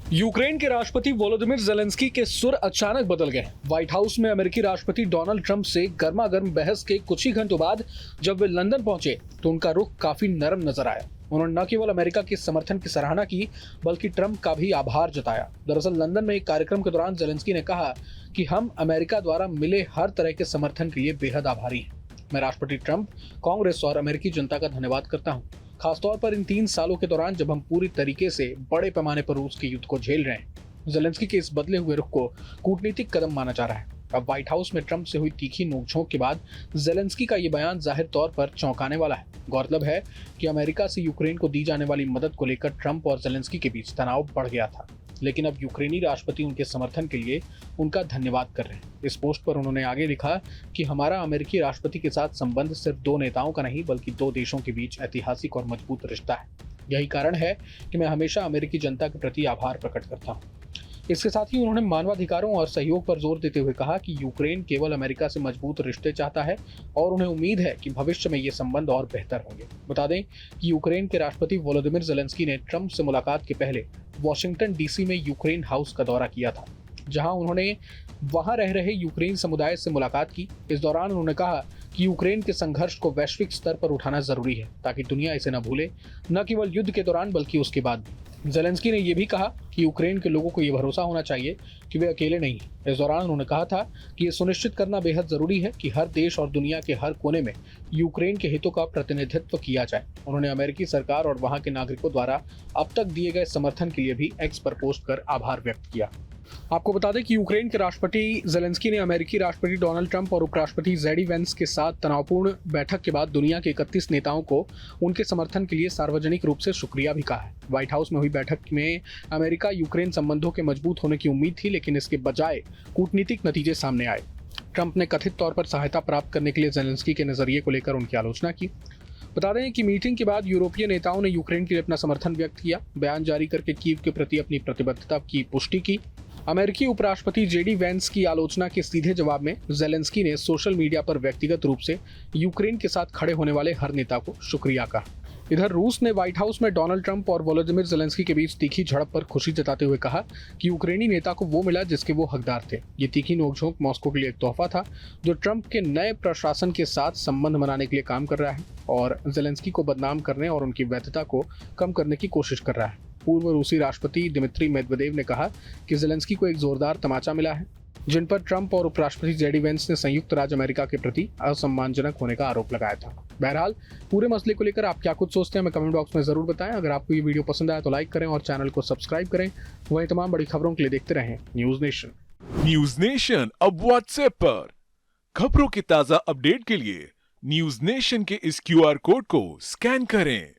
Ukraine के राष्ट्रपति Volodymyr Zelensky के सुर अचानक बदल गए। व्हाइट हाउस में अमेरिकी राष्ट्रपति डोनाल्ड ट्रंप से गर्मागर्म बहस के कुछ ही घंटों बाद जब वे लंदन पहुंचे तो उनका रुख काफी नरम नजर आया। उन्होंने न केवल अमेरिका के समर्थन की सराहना की बल्कि ट्रंप का भी आभार जताया। दरअसल लंदन में एक कार्यक्रम के दौरान जेलेंस्की ने कहा कि हम अमेरिका द्वारा मिले हर तरह के समर्थन के लिए बेहद आभारी हैं। मैं राष्ट्रपति ट्रंप, कांग्रेस और अमेरिकी जनता का धन्यवाद करता हूं, खासतौर पर इन 3 सालों के दौरान जब हम पूरी तरीके से बड़े पैमाने पर रूस के युद्ध को झेल रहे हैं। जेलेंस्की के इस बदले हुए रुख को कूटनीतिक कदम माना जा रहा है। अब व्हाइट हाउस में ट्रंप से हुई तीखी नोकझोंक के बाद जेलेंस्की का ये बयान जाहिर तौर पर चौंकाने वाला है। गौरतलब है कि अमेरिका से यूक्रेन को दी जाने वाली मदद को लेकर ट्रंप और जेलेंस्की के बीच तनाव बढ़ गया था, लेकिन अब यूक्रेनी राष्ट्रपति उनके समर्थन के लिए उनका धन्यवाद कर रहे हैं। इस पोस्ट पर उन्होंने आगे लिखा कि हमारा अमेरिकी राष्ट्रपति के साथ संबंध सिर्फ 2 नेताओं का नहीं बल्कि 2 देशों के बीच ऐतिहासिक और मजबूत रिश्ता है। यही कारण है कि मैं हमेशा अमेरिकी जनता के प्रति आभार प्रकट करता हूँ। इसके साथ ही उन्होंने मानवाधिकारों और सहयोग पर जोर देते हुए कहा कि यूक्रेन केवल अमेरिका से मजबूत रिश्ते चाहता है और उन्हें उम्मीद है कि भविष्य में ये संबंध और बेहतर होंगे। बता दें कि यूक्रेन के राष्ट्रपति वोलोदिमीर जेलेंस्की ने ट्रंप से मुलाकात के पहले वॉशिंगटन डीसी में यूक्रेन हाउस का दौरा किया था, जहां उन्होंने वहां रह रहे यूक्रेन समुदाय से मुलाकात की। इस दौरान उन्होंने कहा कि यूक्रेन के संघर्ष को वैश्विक स्तर पर उठाना जरूरी है ताकि दुनिया इसे न भूले, न केवल युद्ध के दौरान बल्कि उसके बाद भी। जेलेंस्की ने यह भी कहा कि यूक्रेन के लोगों को यह भरोसा होना चाहिए कि वे अकेले नहीं हैं। इस दौरान उन्होंने कहा था कि यह सुनिश्चित करना बेहद जरूरी है कि हर देश और दुनिया के हर कोने में यूक्रेन के हितों का प्रतिनिधित्व किया जाए। उन्होंने अमेरिकी सरकार और वहां के नागरिकों द्वारा अब तक दिए गए समर्थन के लिए भी एक्स पर पोस्ट कर आभार व्यक्त किया। आपको बता दें कि यूक्रेन के राष्ट्रपति जेलेंस्की ने अमेरिकी राष्ट्रपति डोनाल्ड ट्रंप और उपराष्ट्रपति जेडी वेंस के साथ तनावपूर्ण बैठक के बाद दुनिया के 31 नेताओं को उनके समर्थन के लिए सार्वजनिक रूप से शुक्रिया भी कहा है। व्हाइट हाउस में हुई बैठक में अमेरिका यूक्रेन संबंधों के मजबूत होने की उम्मीद थी, लेकिन इसके बजाय कूटनीतिक नतीजे सामने आए। ट्रंप ने कथित तौर पर सहायता प्राप्त करने के लिए जेलेंस्की के नजरिए को लेकर उनकी आलोचना की। बता दें कि मीटिंग के बाद यूरोपीय नेताओं ने यूक्रेन के लिए अपना समर्थन व्यक्त किया, बयान जारी करके कीव के प्रति अपनी प्रतिबद्धता की पुष्टि की। अमेरिकी उपराष्ट्रपति जेडी वेंस की आलोचना के सीधे जवाब में जेलेंस्की ने सोशल मीडिया पर व्यक्तिगत रूप से यूक्रेन के साथ खड़े होने वाले हर नेता को शुक्रिया कहा। इधर रूस ने व्हाइट हाउस में डोनाल्ड ट्रंप और वोलोदिमीर जेलेंस्की के बीच तीखी झड़प पर खुशी जताते हुए कहा कि यूक्रेनी नेता को वो मिला जिसके वो हकदार थे। ये तीखी नोकझोंक मॉस्को के लिए एक तोहफा था जो ट्रंप के नए प्रशासन के साथ संबंध बनाने के लिए काम कर रहा है और जेलेंस्की को बदनाम करने और उनकी वैधता को कम करने की कोशिश कर रहा है। पूर्व रूसी राष्ट्रपति दिमित्री मेदवेदेव ने कहा कि जेलेंस्की को एक जोरदार तमाचा मिला है, जिन पर ट्रंप और उपराष्ट्रपति जेडी वेंस ने संयुक्त राज्य अमेरिका के प्रति असम्मानजनक होने का आरोप लगाया था। बहरहाल पूरे मसले को लेकर आप क्या कुछ सोचते हैं हमें कमेंट बॉक्स में जरूर बताएं। अगर आपको ये वीडियो पसंद आया तो लाइक करें और चैनल को सब्सक्राइब करें। वहीं तमाम बड़ी खबरों के लिए देखते रहें न्यूज नेशन। न्यूज नेशन अब व्हाट्सएप पर खबरों की ताजा अपडेट के लिए न्यूज नेशन के इस QR कोड को स्कैन करें।